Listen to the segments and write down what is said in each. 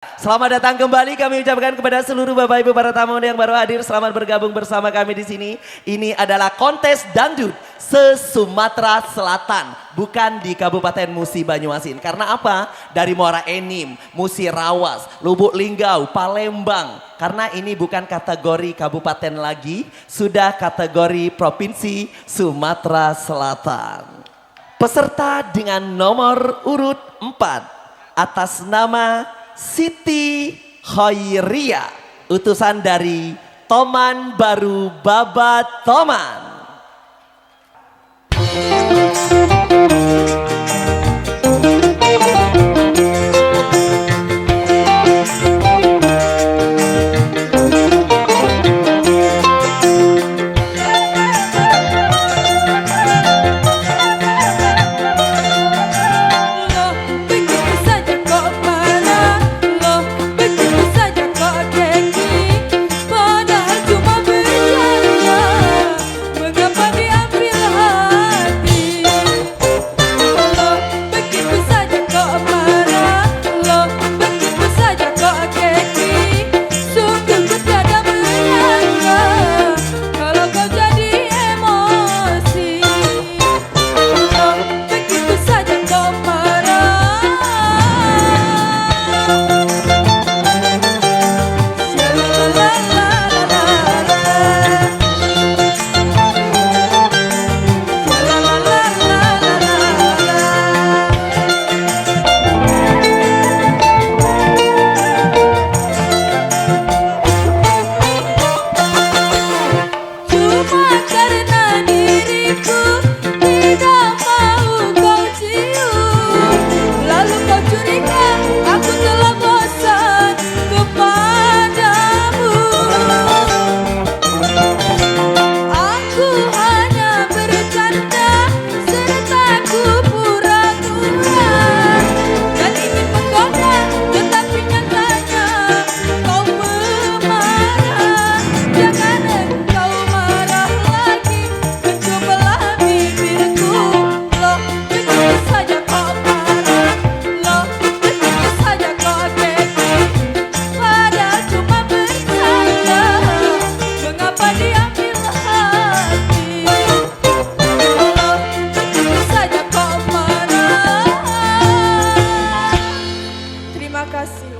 Selamat datang kembali, kami ucapkan kepada seluruh Bapak Ibu para tamu yang baru hadir. Selamat bergabung bersama kami di sini. Ini adalah kontes dangdut se-Sumatera Selatan, bukan di Kabupaten Musi Banyuasin. Karena apa? Dari Muara Enim, Musi Rawas, Lubuk Linggau, Palembang. Karena ini bukan kategori kabupaten lagi, sudah kategori provinsi Sumatera Selatan. Peserta dengan nomor urut 4 atas nama Siti Khairia, utusan dari Toman Baru Baba Toman.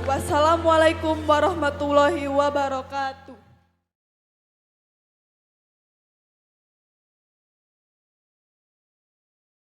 Wassalamualaikum warahmatullahi wabarakatuh.